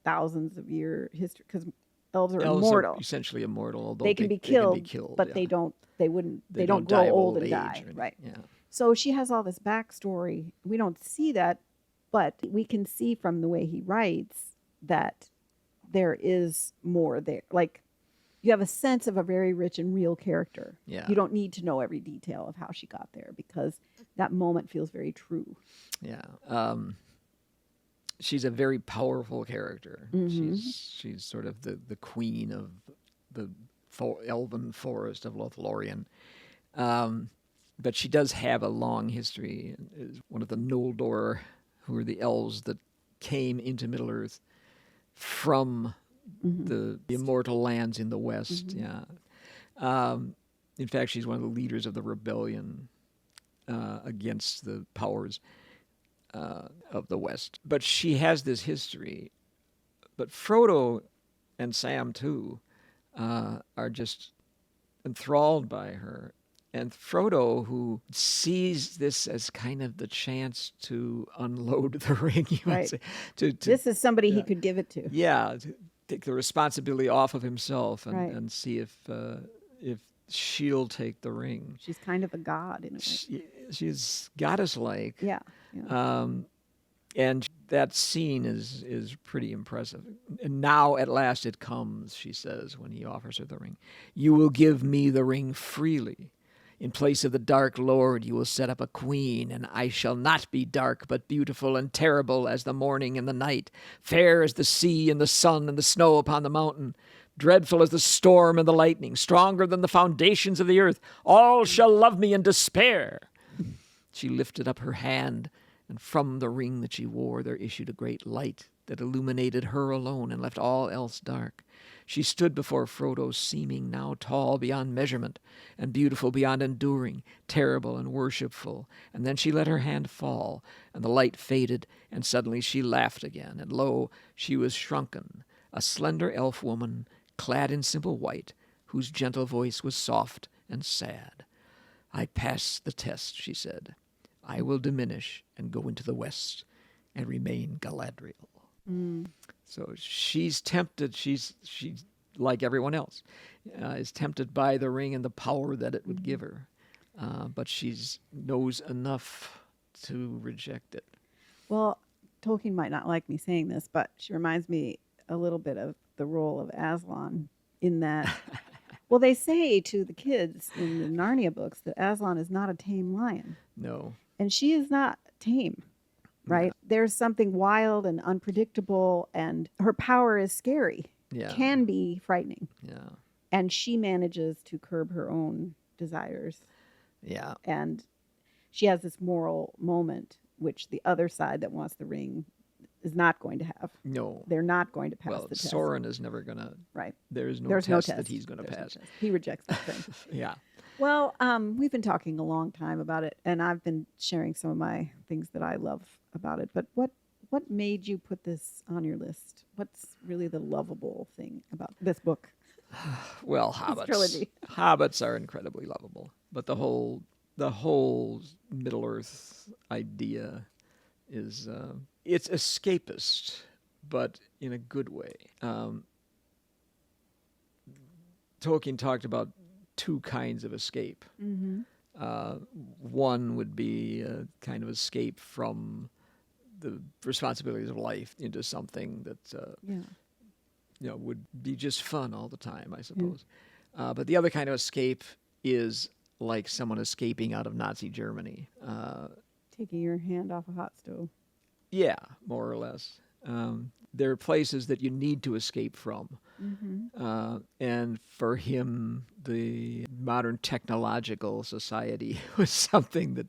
thousands of year history, because elves are immortal. Are essentially immortal, although They can be killed, but yeah. they don't They don't die grow of old old and age die, or right? Yeah. So she has all this backstory. We don't see that, but we can see from the way he writes that there is more there. Like, you have a sense of a very rich and real character. Yeah. You don't need to know every detail of how she got there, because that moment feels very true. Yeah. She's a very powerful character. Mm-hmm. She's sort of the queen of the elven forest of Lothlorien. But she does have a long history. Is one of the Noldor, who are the elves that came into Middle-earth from the immortal lands in the west. Yeah. In fact, she's one of the leaders of the rebellion against the powers of the west. But she has this history. But Frodo and Sam, too, are just enthralled by her. And Frodo, who sees this as kind of the chance to unload the ring, you might Right. say, This is somebody he could give it to. yeah, to take the responsibility off of himself and, Right. and see if she'll take the ring. She's kind of a god in a way. She's goddess-like. Yeah. Yeah. And that scene is pretty impressive. And now at last it comes, she says, when he offers her the ring. You will give me the ring freely. In place of the dark lord, you will set up a queen, and I shall not be dark, but beautiful and terrible as the morning and the night, fair as the sea and the sun and the snow upon the mountain, dreadful as the storm and the lightning, stronger than the foundations of the earth. All shall love me in despair. She lifted up her hand, and from the ring that she wore there issued a great light that illuminated her alone and left all else dark. She stood before Frodo, seeming now tall beyond measurement and beautiful beyond enduring, terrible and worshipful. And then she let her hand fall, and the light faded, and suddenly she laughed again. And lo, she was shrunken, a slender elf woman, clad in simple white, whose gentle voice was soft and sad. I pass the test, she said. I will diminish and go into the west and remain Galadriel. So she's tempted. She's like everyone else, is tempted by the ring and the power that it would give her, but she knows enough to reject it. Well, Tolkien might not like me saying this, but she reminds me a little bit of the role of Aslan in that. Well, they say to the kids in the Narnia books that Aslan is not a tame lion. No. And she is not tame, right? Yeah. There's something wild and unpredictable, and her power is scary. Yeah. Can be frightening. Yeah. And she manages to curb her own desires. Yeah. And she has this moral moment, which the other side that wants the ring is not going to have. No. They're not going to pass Well, the test. Soren is never going to. Right. There is no There's test no test that he's going to There's no pass. test. He rejects that thing. Yeah. Well, we've been talking a long time about it, and I've been sharing some of my things that I love about it. But what made you put this on your list? What's really the lovable thing about this book? Well, This trilogy. Hobbits are incredibly lovable, but the whole Middle Earth idea is it's escapist, but in a good way. Tolkien talked about two kinds of escape. Mm-hmm. One would be a kind of escape from the responsibilities of life into something that would be just fun all the time, I suppose. But the other kind of escape is like someone escaping out of Nazi Germany. Taking your hand off a hot stove. Yeah, more or less. There are places that you need to escape from. Mm-hmm. And for him, the modern technological society was something that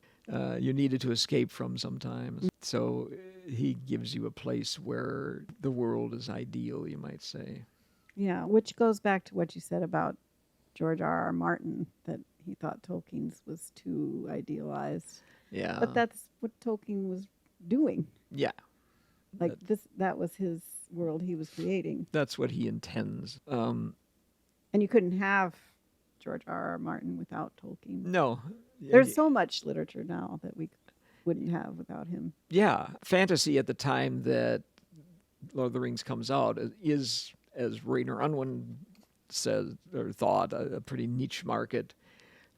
you needed to escape from sometimes. So he gives you a place where the world is ideal, you might say. Yeah, which goes back to what you said about George R.R. Martin, that he thought Tolkien's was too idealized. Yeah. But that's what Tolkien was doing. Yeah. Like that was his world he was creating. That's what he intends. And you couldn't have George R.R. Martin without Tolkien. No. There's so much literature now that we wouldn't have without him. Yeah. Fantasy at the time that Lord of the Rings comes out is, as Rainer Unwin said or thought, a pretty niche market.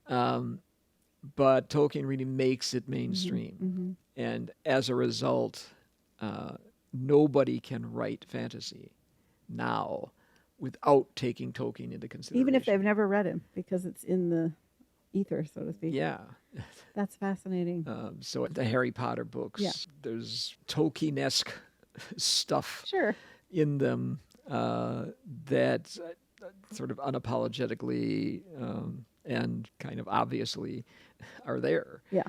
But Tolkien really makes it mainstream. Mm-hmm. And as a result, nobody can write fantasy now without taking Tolkien into consideration. Even if they've never read him, because it's in the ether, so to speak. Yeah. That's fascinating. So the Harry Potter books, there's Tolkien-esque stuff in them that sort of unapologetically and kind of obviously are there. Yeah.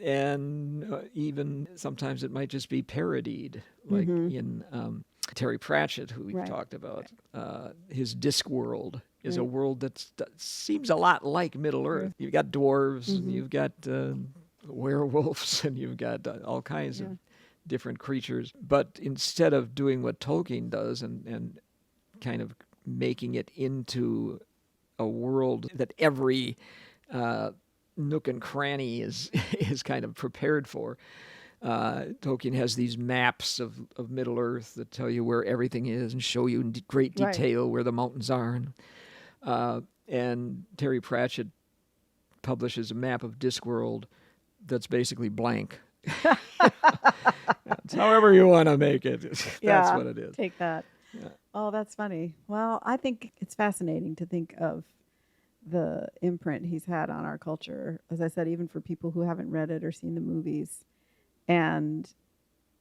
And even sometimes it might just be parodied, like in Terry Pratchett, who we've talked about. His Discworld is a world that seems a lot like Middle Earth. You've got dwarves, and you've got werewolves, and you've got all kinds of different creatures. But instead of doing what Tolkien does and kind of making it into a world that every nook and cranny is kind of prepared for. Tolkien has these maps of Middle Earth that tell you where everything is and show you in great detail where the mountains are. And Terry Pratchett publishes a map of Discworld that's basically blank. It's however you want to make it. That's what it is. Take that. Yeah. Oh, that's funny. Well, I think it's fascinating to think of the imprint he's had on our culture, as I said, even for people who haven't read it or seen the movies, and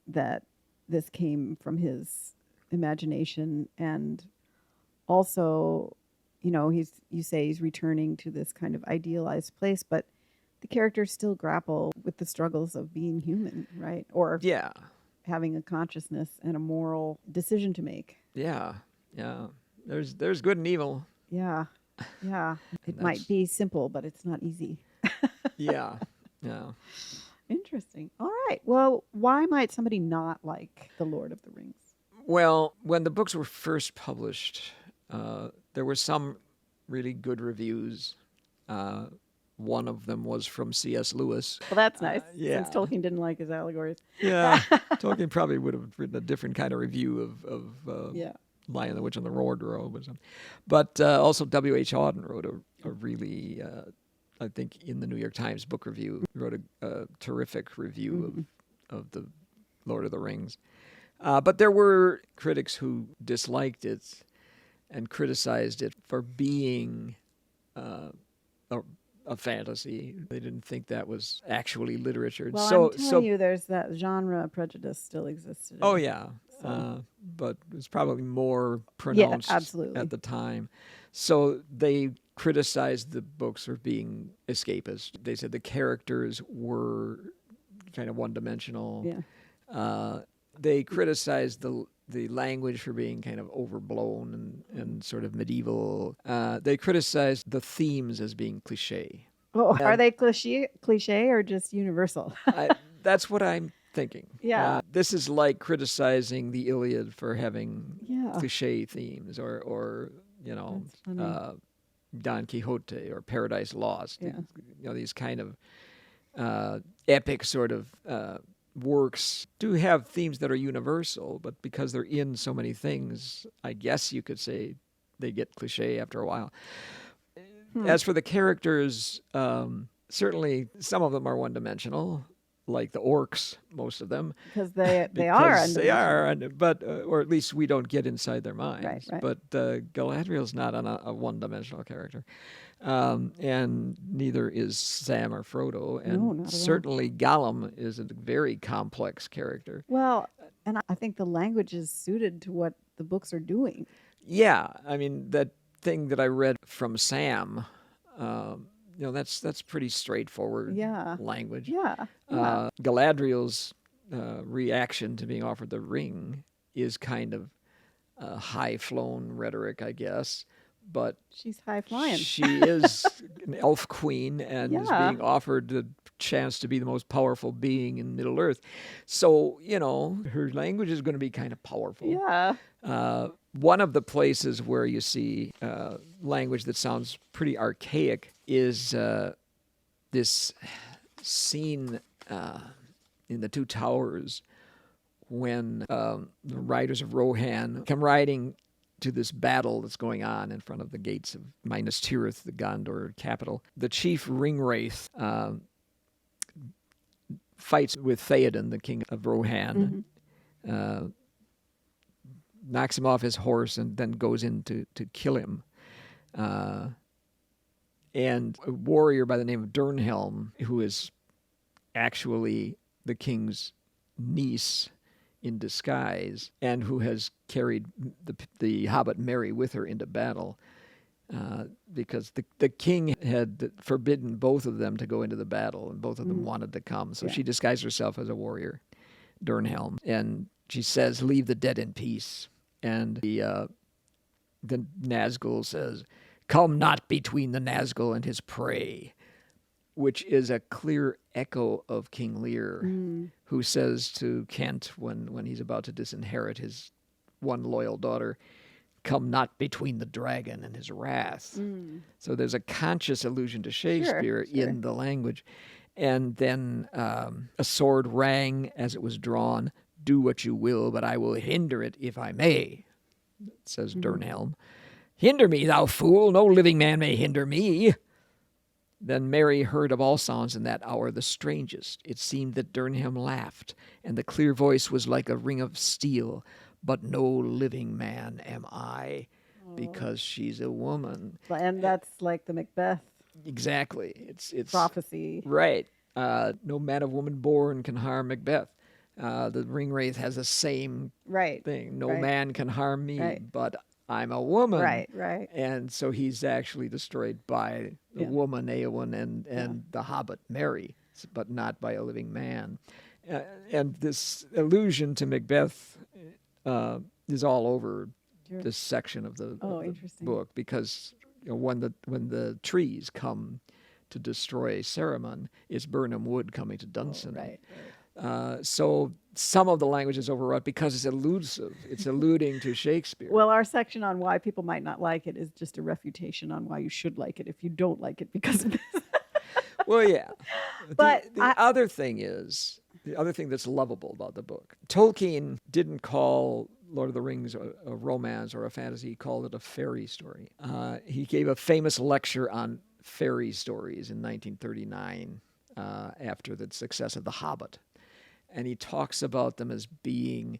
that this came from his imagination. And also, you say he's returning to this kind of idealized place, but the characters still grapple with the struggles of being human, right? Or having a consciousness and a moral decision to make. Yeah. There's good and evil. Yeah. It might be simple, but it's not easy. Yeah. Interesting. All right. Well, why might somebody not like The Lord of the Rings? Well, when the books were first published, there were some really good reviews. One of them was from C.S. Lewis. Well, that's nice, since Tolkien didn't like his allegories. Yeah, Tolkien probably would have written a different kind of review of Lion, the Witch, and the Wardrobe or something. But also W.H. Auden wrote a really, I think in the New York Times book review, wrote a terrific review of the Lord of the Rings. But there were critics who disliked it and criticized it for being a fantasy. They didn't think that was actually literature. Well, I'm telling you, there's that genre prejudice still existed. Oh, yeah. But it was probably more pronounced at the time. So they criticized the books for being escapist. They said the characters were kind of one-dimensional. They criticize the language for being kind of overblown and sort of medieval. They criticize the themes as being cliche. Oh, are And they cliche or just universal? that's what I'm thinking. Yeah. This is like criticizing the Iliad for having Yeah. cliche themes, or That's funny. Don Quixote or Paradise Lost. Yeah. These kind of epic sort of works do have themes that are universal, but because they're in so many things, I guess you could say they get cliche after a while. As for the characters, certainly some of them are one-dimensional, like the orcs, most of them. Because they are. Because they undimensional. are, but or at least we don't get inside their minds. Right. But Galadriel's not a one-dimensional character, and neither is Sam or Frodo, and No, not at all. certainly Gollum is a very complex character. Well, and I think the language is suited to what the books are doing. Yeah, I mean that thing that I read from Sam, that's pretty straightforward Yeah. language. Yeah. Galadriel's reaction to being offered the ring is kind of high-flown rhetoric, I guess, but She's high flying. she is an elf queen and is Yeah. being offered the chance to be the most powerful being in Middle-earth. So, her language is going to be kind of powerful. Yeah. One of the places where you see language that sounds pretty archaic is this scene in the Two Towers when the riders of Rohan come riding to this battle that's going on in front of the gates of Minas Tirith, the Gondor capital. The chief Ringwraith fights with Theoden, the king of Rohan, knocks him off his horse, and then goes in to kill him. And a warrior by the name of Durnhelm, who is actually the king's niece in disguise, and who has carried the hobbit Merry with her into battle, because the king had forbidden both of them to go into the battle, and both of them wanted to come. So she disguised herself as a warrior, Durnhelm, and she says, "Leave the dead in peace." And the Nazgul says, "Come not between the Nazgul and his prey," which is a clear echo of King Lear, who says to Kent when he's about to disinherit his one loyal daughter, "Come not between the dragon and his wrath." So there's a conscious allusion to Shakespeare in the language. And then a sword rang as it was drawn. "Do what you will, but I will hinder it if I may," says Durnhelm. "Hinder me, thou fool! No living man may hinder me." Then Merry heard of all sounds in that hour the strangest. It seemed that Durnhelm laughed, and the clear voice was like a ring of steel. "But no living man am I, because she's a woman." And that's like the Macbeth Exactly. It's prophecy. right. No man of woman born can harm Macbeth. The Ringwraith has the same thing. No man can harm me, but I'm a woman. Right. And so he's actually destroyed by the woman, Eowyn, and the hobbit, Merry, but not by a living man. And this allusion to Macbeth is all over this section of the book, because when the trees come to destroy Saruman, it's Birnam Wood coming to Dunsany. So some of the language is overwrought because it's elusive. It's alluding to Shakespeare. Well, our section on why people might not like it is just a refutation on why you should like it if you don't like it because of this. Well, yeah. But the other thing that's lovable about the book, Tolkien didn't call Lord of the Rings a romance or a fantasy. He called it a fairy story. He gave a famous lecture on fairy stories in 1939 after the success of The Hobbit. And he talks about them as being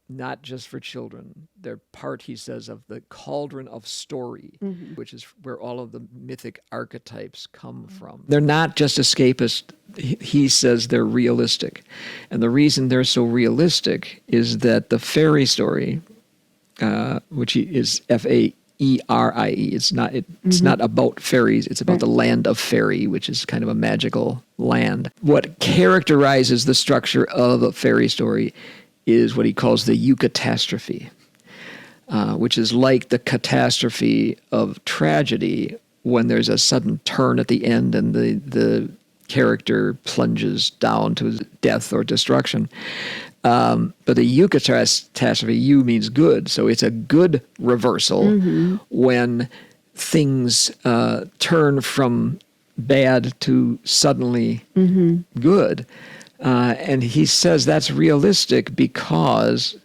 not just for children. They're part, he says, of the cauldron of story, which is where all of the mythic archetypes come from. They're not just escapist. He says they're realistic. And the reason they're so realistic is that the fairy story, which is It's not. It's not about fairies. It's about the land of fairy, which is kind of a magical land. What characterizes the structure of a fairy story is what he calls the eucatastrophe, which is like the catastrophe of tragedy when there's a sudden turn at the end and the character plunges down to death or destruction. But the eucatastrophe, eu means good, so it's a good reversal when things turn from bad to suddenly good. And he says that's realistic because,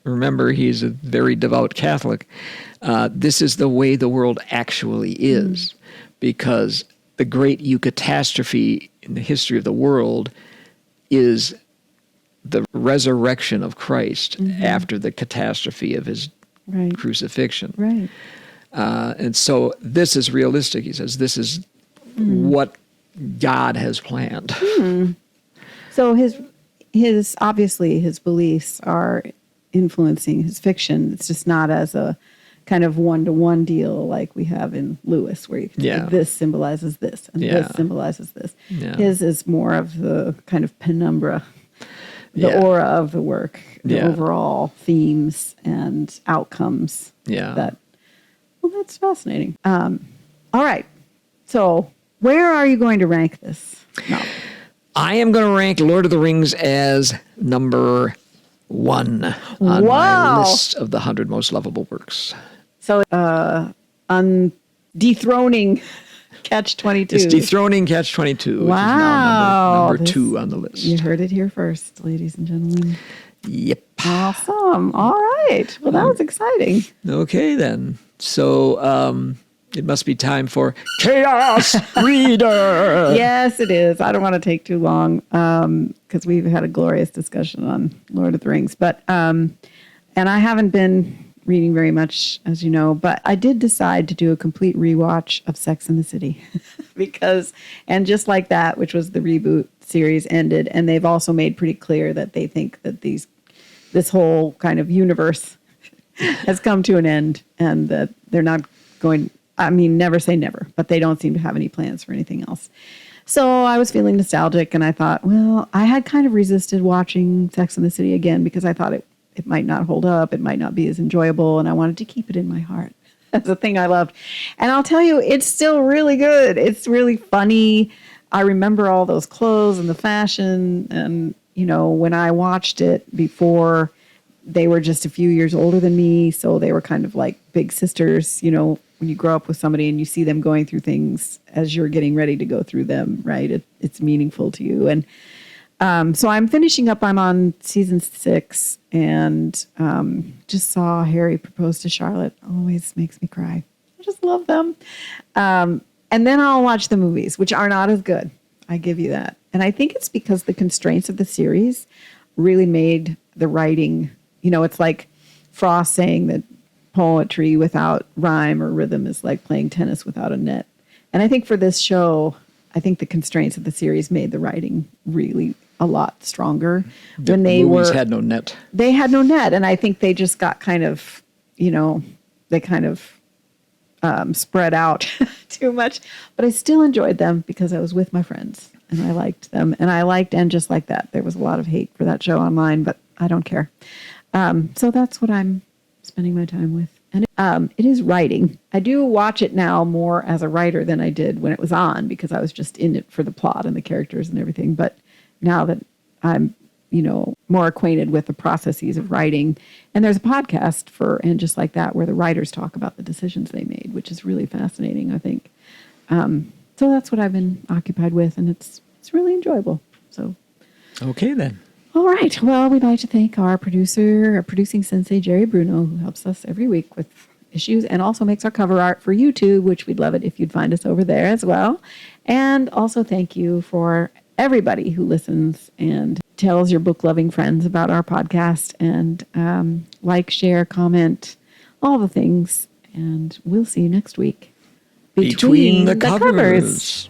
remember, he's a very devout Catholic. This is the way the world actually is, because the great eucatastrophe in the history of the world is the resurrection of Christ after the catastrophe of his crucifixion. Right. And so this is realistic. He says this is what God has planned. So his obviously his beliefs are influencing his fiction. It's just not as a kind of one-to-one deal like we have in Lewis, where you can say this symbolizes this and this symbolizes this. His is more of the kind of penumbra, the aura of the work, the overall themes and outcomes. That's fascinating. All right. So where are you going to rank this novel? I am going to rank Lord of the Rings as number 1 on my list of the 100 most lovable works. So dethroning Catch-22. It's dethroning Catch-22, which is now number 2 on the list. You heard it here first, ladies and gentlemen. Yep. Awesome. All right. Well, that was exciting. Okay, then. So it must be time for Chaos Reader. Yes, it is. I don't want to take too long because we've had a glorious discussion on Lord of the Rings. But and I haven't been reading very much, as you know, but I did decide to do a complete rewatch of Sex and the City and just like that, which was the reboot series, ended, and they've also made pretty clear that they think that this whole kind of universe has come to an end, and that they're not going. I mean, never say never, but they don't seem to have any plans for anything else. So I was feeling nostalgic, and I thought, well, I had kind of resisted watching Sex and the City again because I thought it might not hold up. It might not be as enjoyable. And I wanted to keep it in my heart. That's the thing I loved. And I'll tell you, it's still really good. It's really funny. I remember all those clothes and the fashion. And, when I watched it before, they were just a few years older than me. So they were kind of like big sisters, when you grow up with somebody and you see them going through things as you're getting ready to go through them, right? It's meaningful to you. And so I'm finishing up. I'm on season 6 and just saw Harry propose to Charlotte. Always makes me cry. I just love them. And then I'll watch the movies, which are not as good. I give you that. And I think it's because the constraints of the series really made the writing, it's like Frost saying that poetry without rhyme or rhythm is like playing tennis without a net. And I think for this show, I think the constraints of the series made the writing really a lot stronger. When the movies had no net. They had no net, and I think they just got kind of, they kind of spread out too much. But I still enjoyed them because I was with my friends, and I liked them. And I liked And Just Like That. There was a lot of hate for that show online, but I don't care. So that's what I'm spending my time with. And it is writing. I do watch it now more as a writer than I did when it was on because I was just in it for the plot and the characters and everything. But now that I'm, more acquainted with the processes of writing, and there's a podcast for And Just Like That where the writers talk about the decisions they made, which is really fascinating, I think. So that's what I've been occupied with, and it's really enjoyable. So, okay then. All right. Well, we'd like to thank our producing sensei, Jerry Bruno, who helps us every week with issues and also makes our cover art for YouTube, which we'd love it if you'd find us over there as well. And also thank you for everybody who listens and tells your book-loving friends about our podcast, and like, share, comment, all the things. And we'll see you next week. Between the covers.